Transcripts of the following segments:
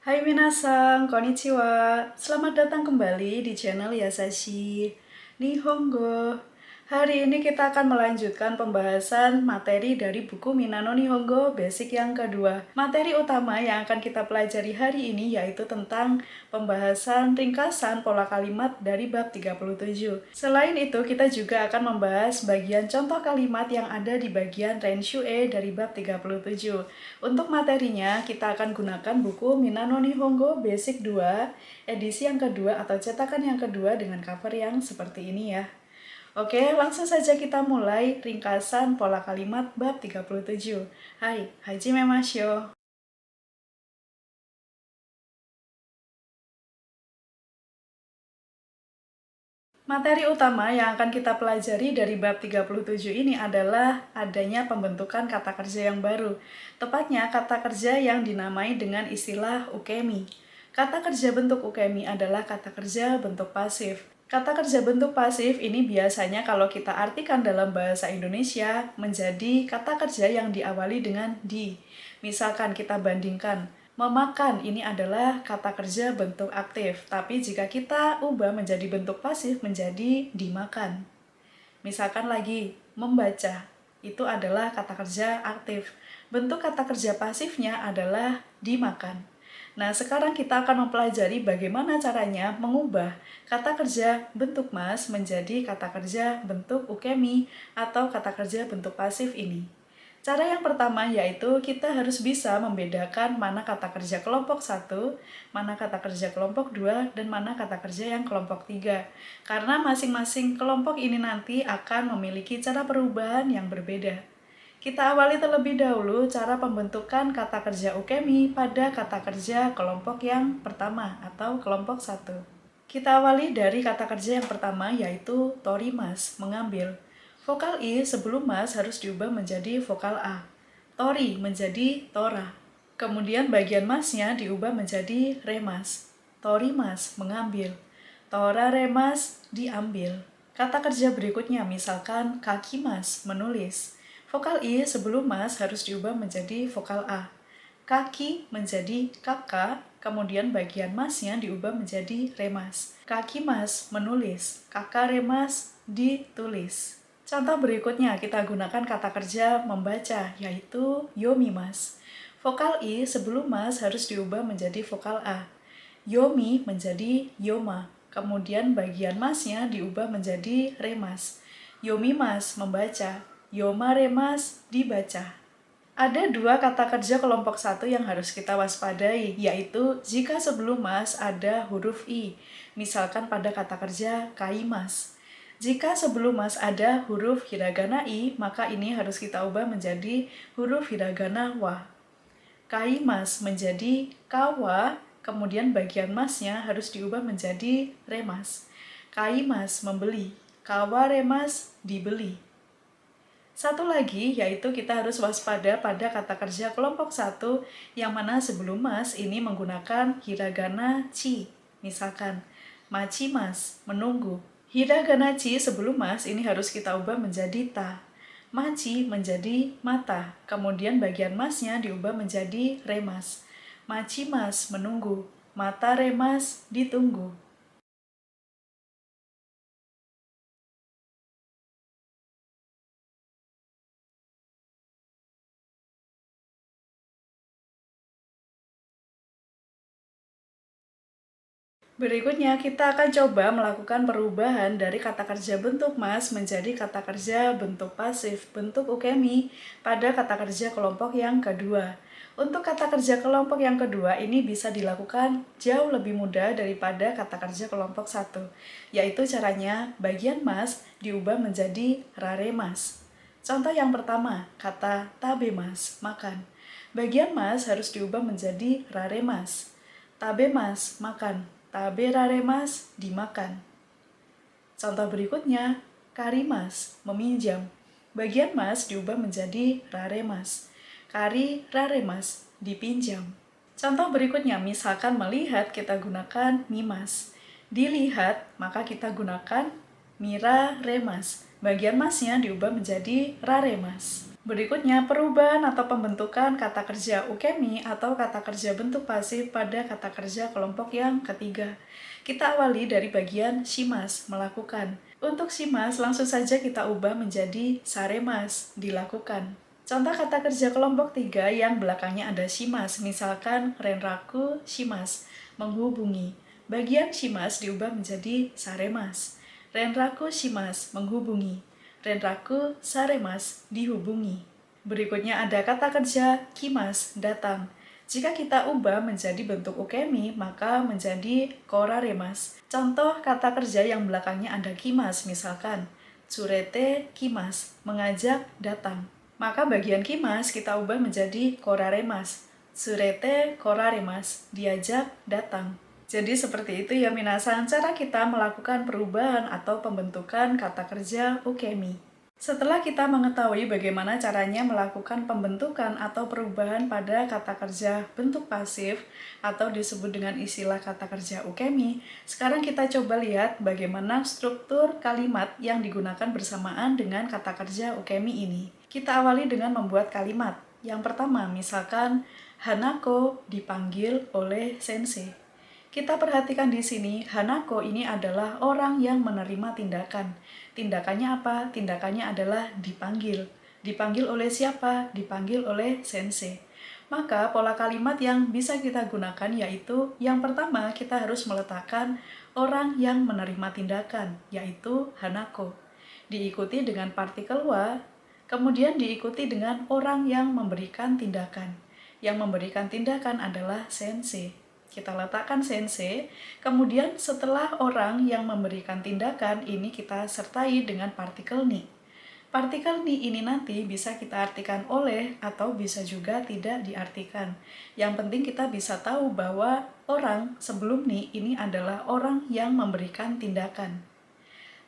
Hai minasang, konnichiwa. Selamat datang kembali di channel Yasashi Nihongo. Hari ini kita akan melanjutkan pembahasan materi dari buku Minano Nihongo Basic yang kedua. Materi utama yang akan kita pelajari hari ini yaitu tentang pembahasan ringkasan pola kalimat dari bab 37. Selain itu, kita juga akan membahas bagian contoh kalimat yang ada di bagian Renshue dari bab 37. Untuk materinya, kita akan gunakan buku Minano Nihongo Basic 2, edisi yang kedua atau cetakan yang kedua dengan cover yang seperti ini ya. Oke, langsung saja kita mulai ringkasan pola kalimat bab 37. Hai, hajime masyo. Materi utama yang akan kita pelajari dari bab 37 ini adalah adanya pembentukan kata kerja yang baru. Tepatnya kata kerja yang dinamai dengan istilah ukemi. Kata kerja bentuk ukemi adalah kata kerja bentuk pasif. Kata kerja bentuk pasif ini biasanya kalau kita artikan dalam bahasa Indonesia menjadi kata kerja yang diawali dengan di. Misalkan kita bandingkan, memakan ini adalah kata kerja bentuk aktif, tapi jika kita ubah menjadi bentuk pasif menjadi dimakan. Misalkan lagi, membaca, itu adalah kata kerja aktif. Bentuk kata kerja pasifnya adalah dimakan. Nah, sekarang kita akan mempelajari bagaimana caranya mengubah kata kerja bentuk mas menjadi kata kerja bentuk ukemi atau kata kerja bentuk pasif ini. Cara yang pertama yaitu kita harus bisa membedakan mana kata kerja kelompok 1, mana kata kerja kelompok 2, dan mana kata kerja yang kelompok 3. Karena masing-masing kelompok ini nanti akan memiliki cara perubahan yang berbeda. Kita awali terlebih dahulu cara pembentukan kata kerja ukemi pada kata kerja kelompok yang pertama atau kelompok 1. Kita awali dari kata kerja yang pertama yaitu torimas, mengambil. Vokal I sebelum mas harus diubah menjadi vokal A. Tori menjadi tora. Kemudian bagian masnya diubah menjadi remas. Torimas, mengambil. Tora remas, diambil. Kata kerja berikutnya misalkan kakimas, menulis. Vokal I sebelum mas harus diubah menjadi vokal A. Kaki menjadi kakak, kemudian bagian masnya diubah menjadi remas. Kaki mas, menulis. Kakak remas, ditulis. Contoh berikutnya kita gunakan kata kerja membaca, yaitu yomimas. Vokal I sebelum mas harus diubah menjadi vokal A. Yomi menjadi yoma, kemudian bagian masnya diubah menjadi remas. Yomimas, membaca. Yoma remas, dibaca. Ada dua kata kerja kelompok 1 yang harus kita waspadai, yaitu jika sebelum mas ada huruf I, misalkan pada kata kerja kaimas. Jika sebelum mas ada huruf hiragana I, maka ini harus kita ubah menjadi huruf hiragana wa. Kaimas menjadi kawa, kemudian bagian masnya harus diubah menjadi remas. Kaimas, membeli. Kawa remas, dibeli. Satu lagi yaitu kita harus waspada pada kata kerja kelompok 1 yang mana sebelum mas ini menggunakan hiragana chi. Misalkan, machimas, menunggu. Hiragana chi sebelum mas ini harus kita ubah menjadi ta. Machi menjadi mata. Kemudian bagian masnya diubah menjadi remas. Machimas, menunggu. Mata remas, ditunggu. Berikutnya, kita akan coba melakukan perubahan dari kata kerja bentuk mas menjadi kata kerja bentuk pasif, bentuk ukemi pada kata kerja kelompok yang kedua. Untuk kata kerja kelompok yang kedua ini bisa dilakukan jauh lebih mudah daripada kata kerja kelompok 1, yaitu caranya bagian mas diubah menjadi raremas. Contoh yang pertama, kata tabemas, makan. Bagian mas harus diubah menjadi raremas. Tabemas, makan. Tabe raremas, dimakan. Contoh berikutnya, karimas, meminjam. Bagian mas diubah menjadi raremas. Kari raremas, dipinjam. Contoh berikutnya, misalkan melihat kita gunakan mimas. Dilihat, maka kita gunakan mira remas. Bagian masnya diubah menjadi raremas. Berikutnya, perubahan atau pembentukan kata kerja ukemi atau kata kerja bentuk pasif pada kata kerja kelompok yang ketiga. Kita awali dari bagian shimas, melakukan. Untuk shimas, langsung saja kita ubah menjadi saremas, dilakukan. Contoh kata kerja kelompok 3 yang belakangnya ada shimas, misalkan renraku shimas, menghubungi. Bagian shimas diubah menjadi saremas. Renraku shimas, menghubungi. Renraku saremas, dihubungi. Berikutnya ada kata kerja kimas, datang. Jika kita ubah menjadi bentuk ukemi, maka menjadi koraremas. Contoh kata kerja yang belakangnya ada kimas, misalkan tsurete kimas, mengajak datang. Maka bagian kimas kita ubah menjadi koraremas. Tsurete koraremas, diajak datang. Jadi seperti itu ya minasan, cara kita melakukan perubahan atau pembentukan kata kerja ukemi. Setelah kita mengetahui bagaimana caranya melakukan pembentukan atau perubahan pada kata kerja bentuk pasif atau disebut dengan istilah kata kerja ukemi, sekarang kita coba lihat bagaimana struktur kalimat yang digunakan bersamaan dengan kata kerja ukemi ini. Kita awali dengan membuat kalimat. Yang pertama, misalkan Hanako dipanggil oleh sensei. Kita perhatikan di sini, Hanako ini adalah orang yang menerima tindakan. Tindakannya apa? Tindakannya adalah dipanggil. Dipanggil oleh siapa? Dipanggil oleh sensei. Maka pola kalimat yang bisa kita gunakan yaitu yang pertama kita harus meletakkan orang yang menerima tindakan, yaitu Hanako. Diikuti dengan partikel wa, kemudian diikuti dengan orang yang memberikan tindakan. Yang memberikan tindakan adalah sensei. Kita letakkan sensei, kemudian setelah orang yang memberikan tindakan ini kita sertai dengan partikel ni. Partikel ni ini nanti bisa kita artikan oleh atau bisa juga tidak diartikan. Yang penting kita bisa tahu bahwa orang sebelum ni ini adalah orang yang memberikan tindakan.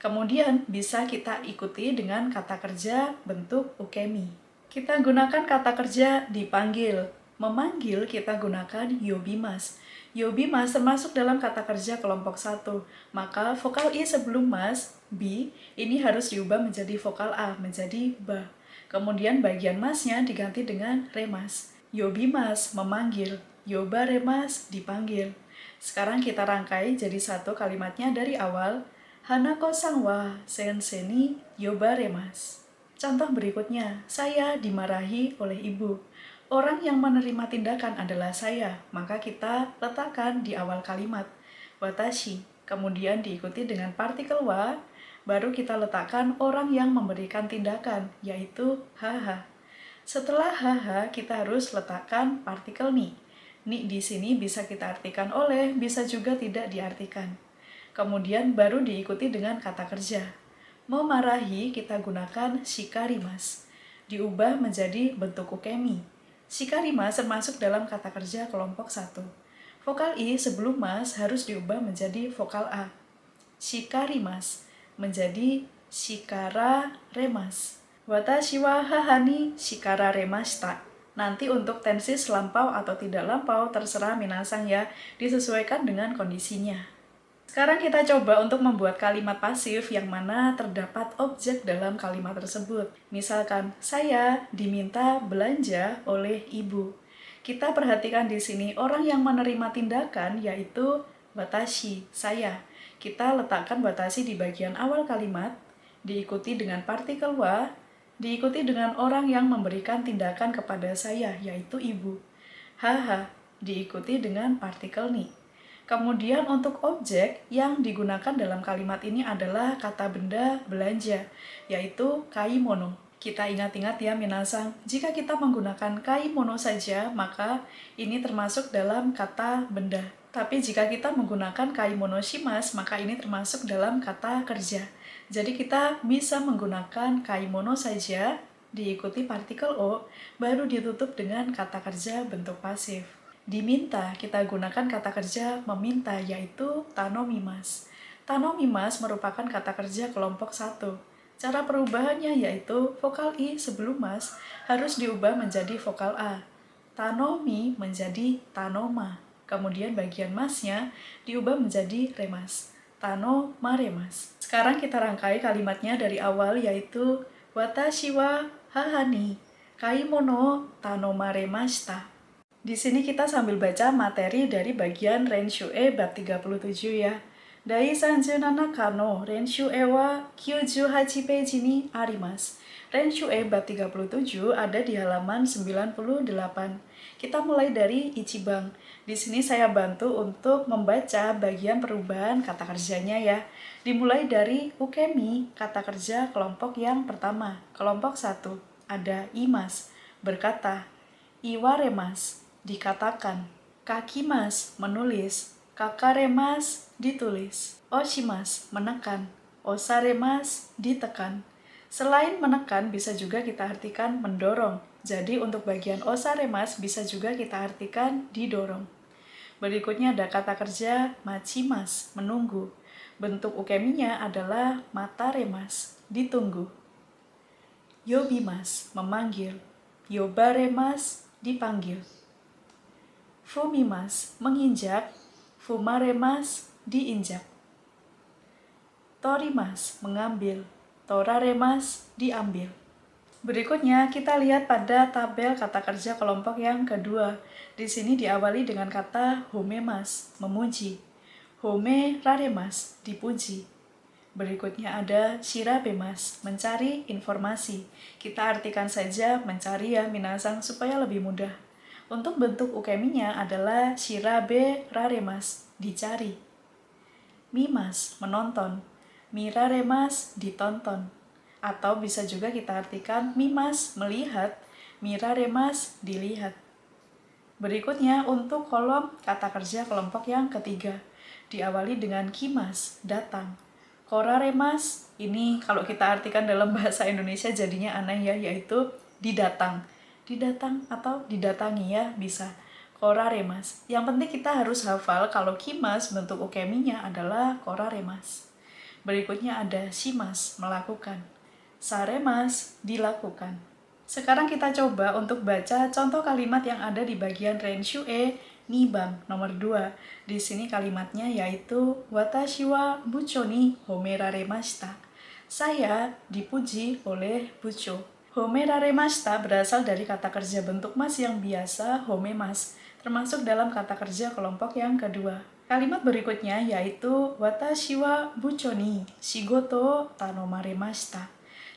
Kemudian bisa kita ikuti dengan kata kerja bentuk ukemi. Kita gunakan kata kerja dipanggil. Memanggil kita gunakan yobimas. Yobimas termasuk dalam kata kerja kelompok 1. Maka vokal I sebelum mas, bi, ini harus diubah menjadi vokal A, menjadi ba. Kemudian bagian masnya diganti dengan remas. Yobimas, memanggil. Yoba remas, dipanggil. Sekarang kita rangkai jadi satu kalimatnya dari awal. Hanako-san wa sensei ni yobaremas. Contoh berikutnya, saya dimarahi oleh ibu. Orang yang menerima tindakan adalah saya, maka kita letakkan di awal kalimat watashi, kemudian diikuti dengan partikel wa, baru kita letakkan orang yang memberikan tindakan, yaitu haha. Setelah haha, kita harus letakkan partikel ni. Ni di sini bisa kita artikan oleh, bisa juga tidak diartikan. Kemudian baru diikuti dengan kata kerja. Memarahi kita gunakan shikarimas. Diubah menjadi bentuk ukemi. Shikarimas termasuk dalam kata kerja kelompok 1. Vokal I sebelum mas harus diubah menjadi vokal A. Shikarimas menjadi shikara remas. Watashi wa haha ni shikara remashita. Nanti untuk tensis lampau atau tidak lampau terserah minasang ya, disesuaikan dengan kondisinya. Sekarang kita coba untuk membuat kalimat pasif yang mana terdapat objek dalam kalimat tersebut. Misalkan, saya diminta belanja oleh ibu. Kita perhatikan di sini orang yang menerima tindakan yaitu watashi, saya. Kita letakkan watashi di bagian awal kalimat, diikuti dengan partikel wa, diikuti dengan orang yang memberikan tindakan kepada saya yaitu ibu. Haha, diikuti dengan partikel ni. Kemudian untuk objek yang digunakan dalam kalimat ini adalah kata benda belanja, yaitu kaimono. Kita ingat-ingat ya minasang, jika kita menggunakan kaimono saja, maka ini termasuk dalam kata benda. Tapi jika kita menggunakan kaimono shimas, maka ini termasuk dalam kata kerja. Jadi kita bisa menggunakan kaimono saja, diikuti partikel o, baru ditutup dengan kata kerja bentuk pasif. Diminta, kita gunakan kata kerja meminta, yaitu tanomimas. Tanomimas merupakan kata kerja kelompok 1. Cara perubahannya yaitu vokal I sebelum mas harus diubah menjadi vokal A. Tanomi menjadi tanoma. Kemudian bagian masnya diubah menjadi remas. Tanoma remas. Sekarang kita rangkai kalimatnya dari awal yaitu watashi wa haha ni Kaimono tanomaremashita. Di sini kita sambil baca materi dari bagian Renshue bab 37 ya. Dai 37 kano Renshue wa 98 peji ni arimasu. Renshue bab 37 ada di halaman 98. Kita mulai dari Ichiban. Di sini saya bantu untuk membaca bagian perubahan kata kerjanya ya. Dimulai dari ukemi, kata kerja kelompok yang pertama. Kelompok 1 ada imas, berkata. Iwaremas, dikatakan. Kakimas, menulis. Kakaremas, ditulis. Oshimas, menekan. Osaremas, ditekan. Selain menekan, bisa juga kita artikan mendorong. Jadi untuk bagian osaremas bisa juga kita artikan didorong. Berikutnya ada kata kerja machimas, menunggu. Bentuk ukeminya adalah mataremas, ditunggu. Yobimas, memanggil. Yobaremas, dipanggil. Fumimas, menginjak. Fumaremas, diinjak. Torimas, mengambil. Toraremas, diambil. Berikutnya kita lihat pada tabel kata kerja kelompok yang kedua. Di sini diawali dengan kata homemas, memuji. Home raremas, dipuji. Berikutnya ada shirabemas, mencari informasi. Kita artikan saja mencari ya minasang supaya lebih mudah. Untuk bentuk ukeminya adalah shirabe raremas, dicari. Mimas, menonton. Miraremas, ditonton. Atau bisa juga kita artikan mimas, melihat. Miraremas, dilihat. Berikutnya untuk kolom kata kerja kelompok yang ketiga. Diawali dengan kimas, datang. Koraremas, ini kalau kita artikan dalam bahasa Indonesia jadinya aneh ya, yaitu didatang. Didatang atau didatangi ya, bisa. Koraremas. Yang penting kita harus hafal kalau kimas bentuk ukeminya adalah koraremas. Berikutnya ada shimas, melakukan. Saremas, dilakukan. Sekarang kita coba untuk baca contoh kalimat yang ada di bagian Renshue Nibang nomor 2. Di sini kalimatnya yaitu Watashi wa bucho ni homeraremashita. Saya dipuji oleh bucho. Homeraremashita berasal dari kata kerja bentuk mas yang biasa homemas, termasuk dalam kata kerja kelompok yang kedua. Kalimat berikutnya yaitu Watashi wa bucho ni shigoto tanomaremashita.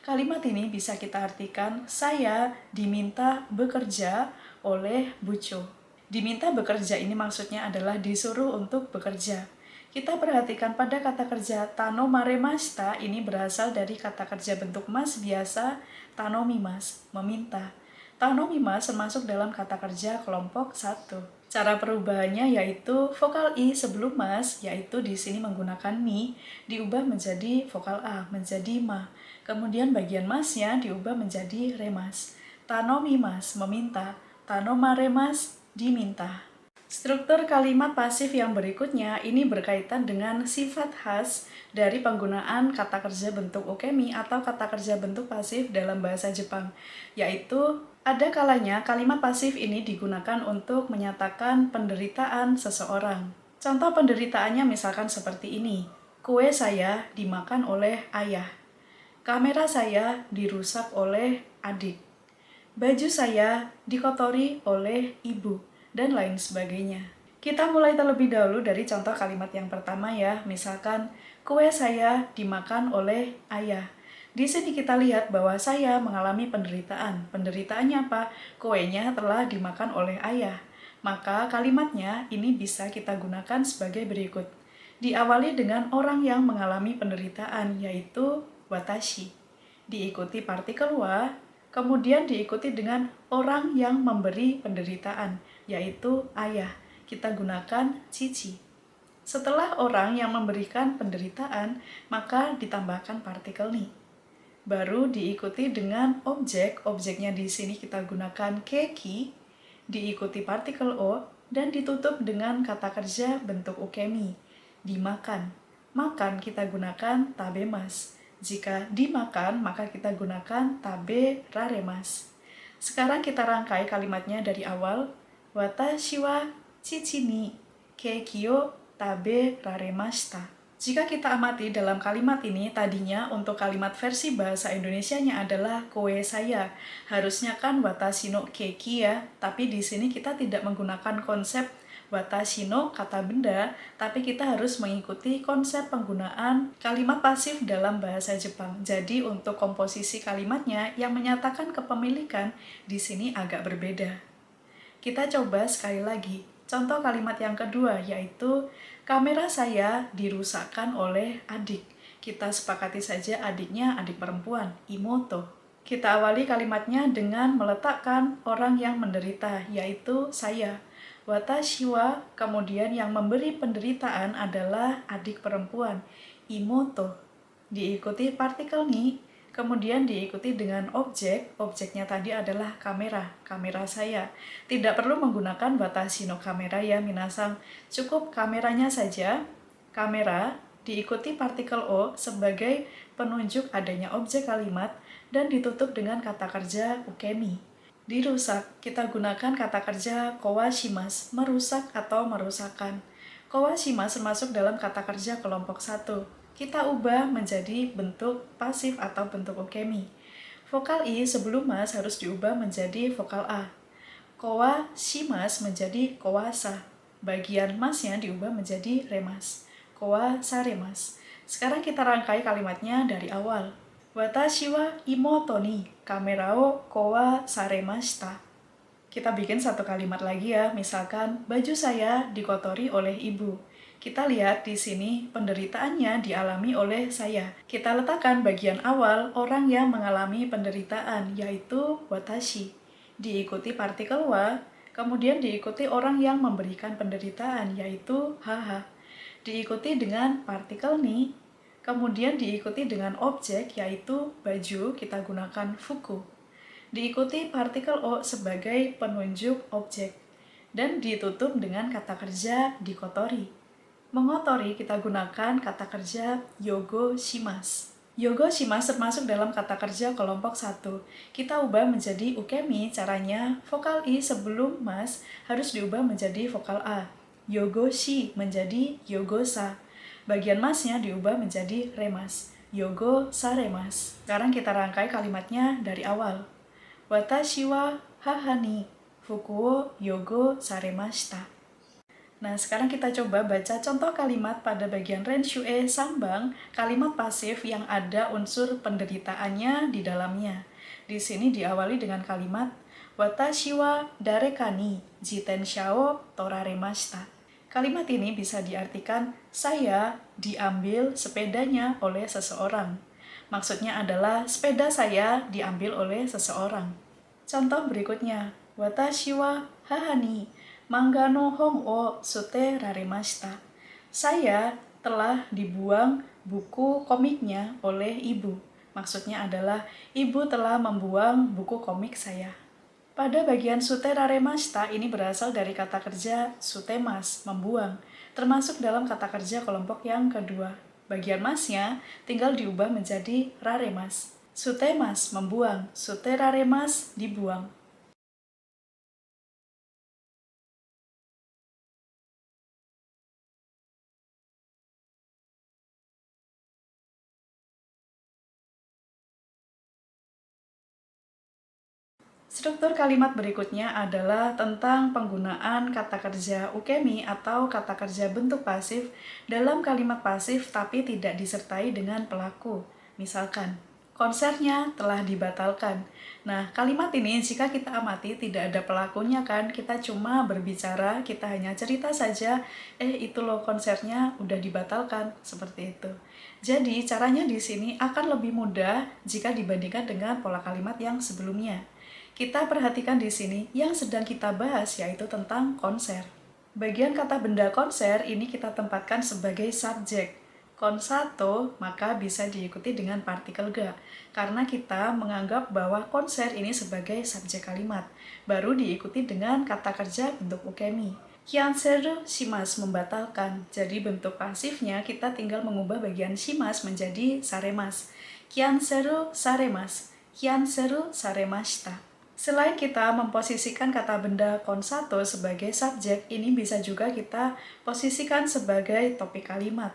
Kalimat ini bisa kita artikan saya diminta bekerja oleh bucho. Diminta bekerja ini maksudnya adalah disuruh untuk bekerja. Kita perhatikan pada kata kerja tanomaremashita ini berasal dari kata kerja bentuk mas biasa tanomimas, meminta. Tanomimas termasuk dalam kata kerja kelompok 1. Cara perubahannya yaitu vokal i sebelum mas, yaitu di sini menggunakan ni, diubah menjadi vokal a, menjadi ma. Kemudian bagian masnya diubah menjadi remas. Tanomimas, meminta. Tanomaremas, diminta. Struktur kalimat pasif yang berikutnya ini berkaitan dengan sifat khas dari penggunaan kata kerja bentuk ukemi atau kata kerja bentuk pasif dalam bahasa Jepang, yaitu ada kalanya kalimat pasif ini digunakan untuk menyatakan penderitaan seseorang. Contoh penderitaannya misalkan seperti ini, kue saya dimakan oleh ayah, kamera saya dirusak oleh adik, baju saya dikotori oleh ibu, dan lain sebagainya. Kita mulai terlebih dahulu dari contoh kalimat yang pertama ya, misalkan kue saya dimakan oleh ayah. Di sini kita lihat bahwa saya mengalami penderitaan. Penderitaannya apa? Kuenya telah dimakan oleh ayah. Maka kalimatnya ini bisa kita gunakan sebagai berikut. Diawali dengan orang yang mengalami penderitaan, yaitu watashi. Diikuti partikel wa, kemudian diikuti dengan orang yang memberi penderitaan, yaitu ayah. Kita gunakan cici. Setelah orang yang memberikan penderitaan, maka ditambahkan partikel ni. Baru diikuti dengan objek. Objeknya di sini kita gunakan keki, diikuti partikel o, dan ditutup dengan kata kerja bentuk ukemi, dimakan. Makan kita gunakan tabemas. Jika dimakan, maka kita gunakan tabe raremas. Sekarang kita rangkai kalimatnya dari awal. Watashi wa chichi ni keki o tabe raremashita. Jika kita amati dalam kalimat ini, tadinya untuk kalimat versi bahasa Indonesianya adalah koe saya. Harusnya kan watashi no keki ya, tapi di sini kita tidak menggunakan konsep watashi no kata benda, tapi kita harus mengikuti konsep penggunaan kalimat pasif dalam bahasa Jepang. Jadi untuk komposisi kalimatnya yang menyatakan kepemilikan di sini agak berbeda. Kita coba sekali lagi. Contoh kalimat yang kedua yaitu kamera saya dirusakkan oleh adik. Kita sepakati saja adiknya adik perempuan, imoto. Kita awali kalimatnya dengan meletakkan orang yang menderita, yaitu saya. Watashi wa, kemudian yang memberi penderitaan adalah adik perempuan, imoto. Diikuti partikel ni, kemudian diikuti dengan objek. Objeknya tadi adalah kamera, kamera saya. Tidak perlu menggunakan watashi no kamera ya minasang, cukup kameranya saja. Kamera diikuti partikel o sebagai penunjuk adanya objek kalimat dan ditutup dengan kata kerja ukemi. Dirusak, kita gunakan kata kerja kowashimasu, merusak atau merusakkan. Kowashimasu termasuk dalam kata kerja kelompok 1. Kita ubah menjadi bentuk pasif atau bentuk ukemi. Vokal I sebelum mas harus diubah menjadi vokal A. Kowashimasu menjadi kowasa. Bagian masnya diubah menjadi remas. Kowasaremas. Sekarang kita rangkai kalimatnya dari awal. Watashi wa imoto ni kamera o kowasaremashita. Kita bikin satu kalimat lagi ya, misalkan baju saya dikotori oleh ibu. Kita lihat di sini penderitaannya dialami oleh saya. Kita letakkan bagian awal orang yang mengalami penderitaan, yaitu watashi. Diikuti partikel wa, kemudian diikuti orang yang memberikan penderitaan, yaitu haha. Diikuti dengan partikel ni, kemudian diikuti dengan objek, yaitu baju, kita gunakan fuku. Diikuti partikel o sebagai penunjuk objek. Dan ditutup dengan kata kerja dikotori. Mengotori kita gunakan kata kerja yogo shimasu. Yogo shimasu termasuk dalam kata kerja kelompok 1. Kita ubah menjadi ukemi, caranya vokal I sebelum mas harus diubah menjadi vokal A. Yogo shi menjadi yogosa. Bagian masnya diubah menjadi remas. Yogo saremas. Sekarang kita rangkai kalimatnya dari awal. Watashi wa haha ni fuku wo yogo saremashita. Nah, sekarang kita coba baca contoh kalimat pada bagian Renshue sambang, kalimat pasif yang ada unsur penderitaannya di dalamnya. Di sini diawali dengan kalimat watashi wa dareka ni jitensha wo toraremashita. Kalimat ini bisa diartikan saya diambil sepedanya oleh seseorang. Maksudnya adalah sepeda saya diambil oleh seseorang. Contoh berikutnya, watashi wa haha ni manga no hon o sute raremashita. Saya telah dibuang buku komiknya oleh ibu. Maksudnya adalah ibu telah membuang buku komik saya. Pada bagian sute raremashita ini berasal dari kata kerja sutemas, membuang, termasuk dalam kata kerja kelompok yang kedua. Bagian masnya tinggal diubah menjadi raremas. Sutemas, membuang, sute raremas, dibuang. Struktur kalimat berikutnya adalah tentang penggunaan kata kerja ukemi atau kata kerja bentuk pasif dalam kalimat pasif tapi tidak disertai dengan pelaku. Misalkan, konsernya telah dibatalkan. Nah, kalimat ini jika kita amati tidak ada pelakunya kan, kita cuma berbicara, kita hanya cerita saja, itu loh konsernya udah dibatalkan, seperti itu. Jadi, caranya di sini akan lebih mudah jika dibandingkan dengan pola kalimat yang sebelumnya. Kita perhatikan di sini yang sedang kita bahas yaitu tentang konser. Bagian kata benda konser ini kita tempatkan sebagai subjek. Konsato maka bisa diikuti dengan partikel ga, karena kita menganggap bahwa konser ini sebagai subjek kalimat. Baru diikuti dengan kata kerja bentuk ukemi. Kianseru shimasu membatalkan. Jadi bentuk pasifnya kita tinggal mengubah bagian shimasu menjadi saremas. Kianseru saremas. Kianseru saremashita. Selain kita memposisikan kata benda konsato sebagai subjek, ini bisa juga kita posisikan sebagai topik kalimat.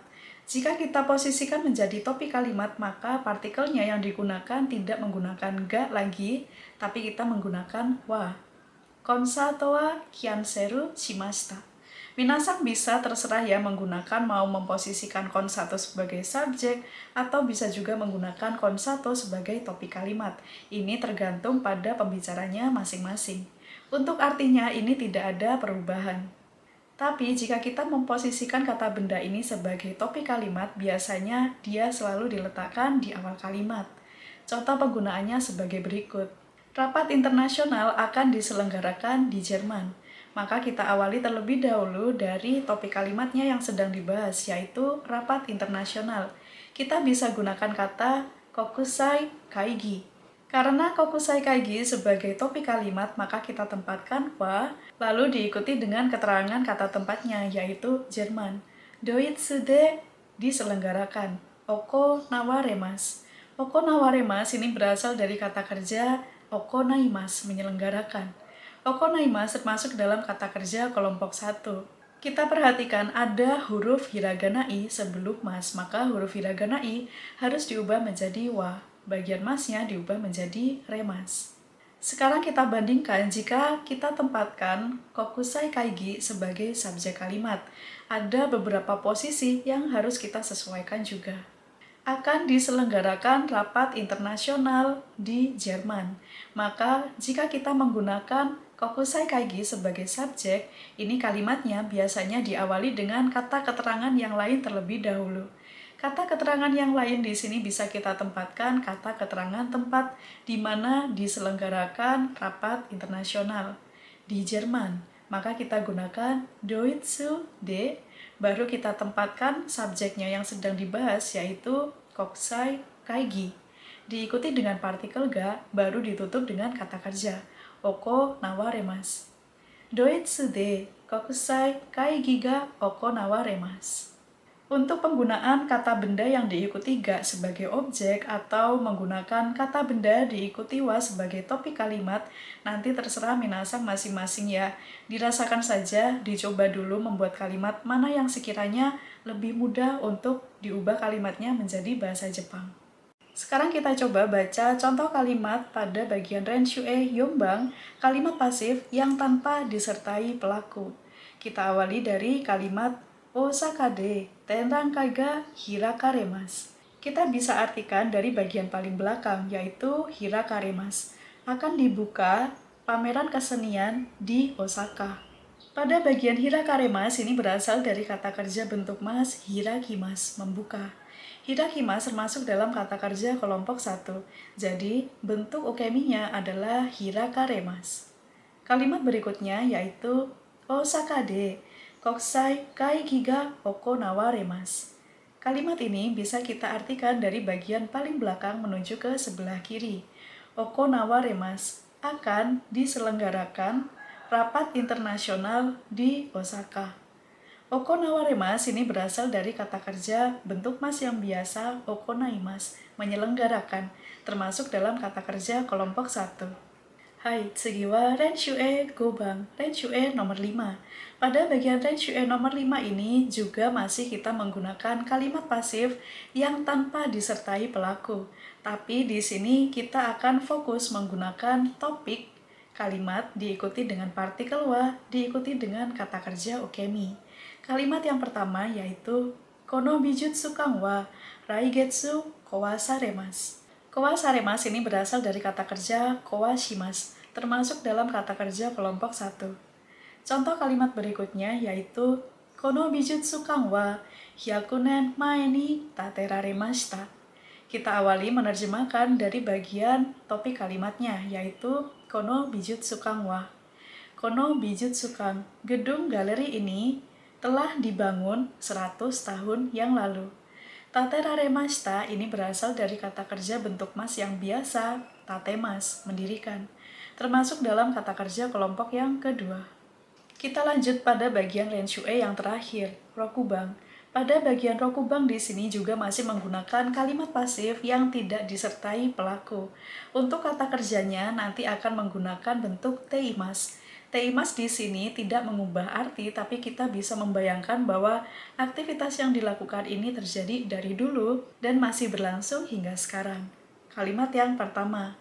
Jika kita posisikan menjadi topik kalimat, maka partikelnya yang digunakan tidak menggunakan ga lagi, tapi kita menggunakan wa. Konsato wa kyanseru shimashita. Minasan bisa terserah ya menggunakan mau memposisikan konsato sebagai subjek atau bisa juga menggunakan konsato sebagai topik kalimat. Ini tergantung pada pembicaranya masing-masing. Untuk artinya ini tidak ada perubahan. Tapi jika kita memposisikan kata benda ini sebagai topik kalimat, biasanya dia selalu diletakkan di awal kalimat. Contoh penggunaannya sebagai berikut. Rapat internasional akan diselenggarakan di Jerman. Maka kita awali terlebih dahulu dari topik kalimatnya yang sedang dibahas, yaitu rapat internasional. Kita bisa gunakan kata kokusai kaigi. Karena kokusai kaigi sebagai topik kalimat, maka kita tempatkan wa, lalu diikuti dengan keterangan kata tempatnya, yaitu Jerman. Doitsu de diselenggarakan. Oko nawaremas. Oko nawaremas ini berasal dari kata kerja oko naimas, menyelenggarakan. Oko naimas termasuk dalam kata kerja kelompok 1. Kita perhatikan ada huruf hiragana i sebelum mas, maka huruf hiragana i harus diubah menjadi wa. Bagian masnya diubah menjadi remas. Sekarang kita bandingkan jika kita tempatkan kokusai kaigi sebagai subjek kalimat. Ada beberapa posisi yang harus kita sesuaikan juga. Akan diselenggarakan rapat internasional di Jerman. Maka jika kita menggunakan kokusai kaigi sebagai subjek, ini kalimatnya biasanya diawali dengan kata keterangan yang lain terlebih dahulu. Kata keterangan yang lain di sini bisa kita tempatkan kata keterangan tempat di mana diselenggarakan rapat internasional di Jerman. Maka kita gunakan Doitsu de, baru kita tempatkan subjeknya yang sedang dibahas yaitu kokusai kaigi. Diikuti dengan partikel ga, baru ditutup dengan kata kerja oko nawaremas. Doitsu de kokusai kaigi ga oko nawaremas. Untuk penggunaan kata benda yang diikuti ga sebagai objek atau menggunakan kata benda diikuti wa sebagai topik kalimat, nanti terserah minasan masing-masing ya. Dirasakan saja, dicoba dulu membuat kalimat mana yang sekiranya lebih mudah untuk diubah kalimatnya menjadi bahasa Jepang. Sekarang kita coba baca contoh kalimat pada bagian Renshue Yombang, kalimat pasif yang tanpa disertai pelaku. Kita awali dari kalimat Osaka de tenrankai ga hirakaremas. Kita bisa artikan dari bagian paling belakang, yaitu hirakaremas. Akan dibuka pameran kesenian di Osaka. Pada bagian hirakaremas ini berasal dari kata kerja bentuk mas hirakimas, membuka. Hirakimas termasuk dalam kata kerja kelompok 1. Jadi, bentuk ukeminya adalah hirakaremas. Kalimat berikutnya yaitu Osaka de kokusai kaigi ga oko nawaremas. Kalimat ini bisa kita artikan dari bagian paling belakang menuju ke sebelah kiri. Oko nawaremas akan diselenggarakan rapat internasional di Osaka. Oko nawaremas ini berasal dari kata kerja bentuk mas yang biasa okonaimas, menyelenggarakan, termasuk dalam kata kerja kelompok 1. Hai, tsugi wa Renshue Gobang, Renshue nomor 5. Pada bagian Renshue nomor 5 ini juga masih kita menggunakan kalimat pasif yang tanpa disertai pelaku. Tapi di sini kita akan fokus menggunakan topik kalimat diikuti dengan partikel wa, diikuti dengan kata kerja ukemi. Kalimat yang pertama yaitu Kono bijutsu kan wa raigetsu kowasaremas. Kowasaremas ini berasal dari kata kerja kowashimas, termasuk dalam kata kerja kelompok 1. Contoh kalimat berikutnya yaitu Kono bijutsu kan wa 100 nen mae ni tateraremashita. Kita awali menerjemahkan dari bagian topik kalimatnya yaitu Kono bijutsu kan wa. Kono bijutsu kan, gedung galeri ini telah dibangun 100 tahun yang lalu. Tateraremashita ini berasal dari kata kerja bentuk mas yang biasa, tatemas, mendirikan, termasuk dalam kata kerja kelompok yang kedua. Kita lanjut pada bagian Renshue yang terakhir, rokubang. Pada bagian rokubang di sini juga masih menggunakan kalimat pasif yang tidak disertai pelaku. Untuk kata kerjanya nanti akan menggunakan bentuk teimas. Teimas di sini tidak mengubah arti, tapi kita bisa membayangkan bahwa aktivitas yang dilakukan ini terjadi dari dulu dan masih berlangsung hingga sekarang. Kalimat yang pertama,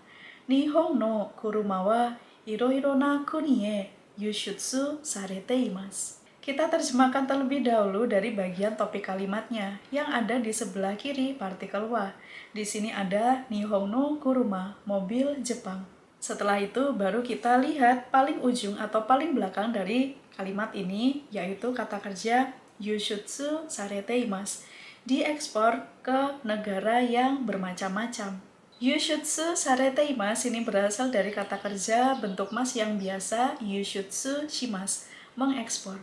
Nihon no kuruma wa iroiro na kuni e yushutsu sarete imasu. Kita terjemahkan terlebih dahulu dari bagian topik kalimatnya yang ada di sebelah kiri partikel wa. Di sini ada Nihon no kuruma, mobil Jepang. Setelah itu baru kita lihat paling ujung atau paling belakang dari kalimat ini, yaitu kata kerja yushutsu sarete imasu, diekspor ke negara yang bermacam-macam. Yushutsu sarete imasu ini berasal dari kata kerja bentuk mas yang biasa yushutsu shimasu, mengekspor.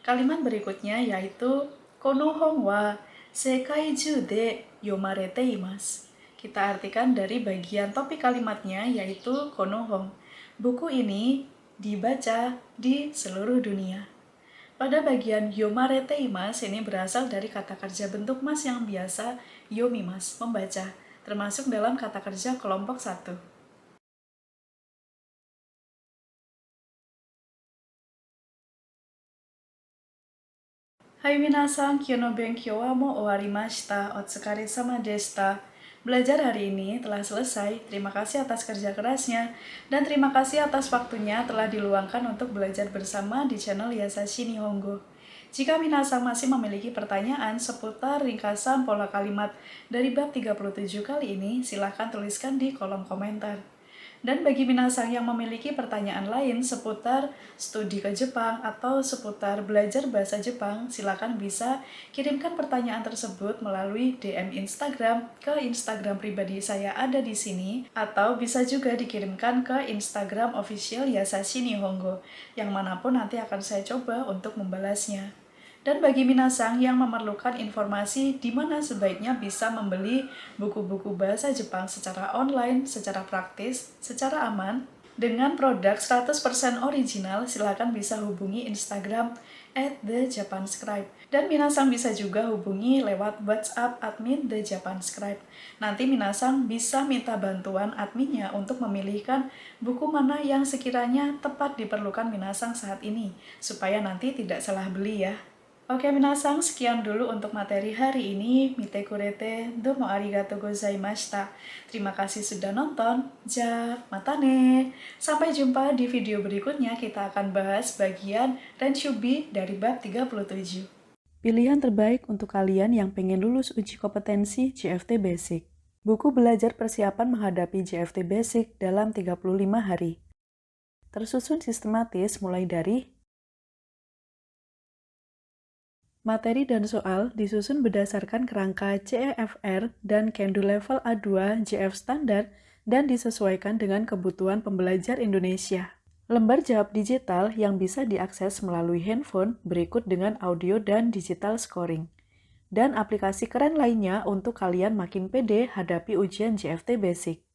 Kalimat berikutnya yaitu kono hon wa sekai juu de yomarete imasu. Kita artikan dari bagian topik kalimatnya yaitu konohong. Buku ini dibaca di seluruh dunia. Pada bagian yomarete imasu ini berasal dari kata kerja bentuk mas yang biasa yomimasu, membaca, termasuk dalam kata kerja kelompok 1. Hai minasan, kyou no benkyou wa mo owarimashita. Otsukaresama deshita. Belajar hari ini telah selesai. Terima kasih atas kerja kerasnya dan terima kasih atas waktunya telah diluangkan untuk belajar bersama di channel Yasashi Nihongo. Jika minasan masih memiliki pertanyaan seputar ringkasan pola kalimat dari bab 37 kali ini, silahkan tuliskan di kolom komentar. Dan bagi minasan yang memiliki pertanyaan lain seputar studi ke Jepang atau seputar belajar bahasa Jepang, silakan bisa kirimkan pertanyaan tersebut melalui DM Instagram ke Instagram pribadi saya ada di sini, atau bisa juga dikirimkan ke Instagram official Yasashi Nihongo, yang manapun nanti akan saya coba untuk membalasnya. Dan bagi minasan yang memerlukan informasi di mana sebaiknya bisa membeli buku-buku bahasa Jepang secara online, secara praktis, secara aman, dengan produk 100% original, silakan bisa hubungi Instagram @thejapanscribe. Dan minasan bisa juga hubungi lewat WhatsApp admin The Japan Scribe. Nanti minasan bisa minta bantuan adminnya untuk memilihkan buku mana yang sekiranya tepat diperlukan minasan saat ini, supaya nanti tidak salah beli ya. Oke minasan, sekian dulu untuk materi hari ini. Mite kurete, domo arigatou gozaimashita. Terima kasih sudah nonton. Ja, matane. Sampai jumpa di video berikutnya, kita akan bahas bagian Renshubi dari bab 37. Pilihan terbaik untuk kalian yang pengen lulus uji kompetensi JFT Basic. Buku belajar persiapan menghadapi JFT Basic dalam 35 hari. Tersusun sistematis mulai dari materi dan soal disusun berdasarkan kerangka CEFR dan Kendu level A2 JF standar dan disesuaikan dengan kebutuhan pembelajar Indonesia. Lembar jawab digital yang bisa diakses melalui handphone berikut dengan audio dan digital scoring. Dan aplikasi keren lainnya untuk kalian makin pede hadapi ujian JFT Basic.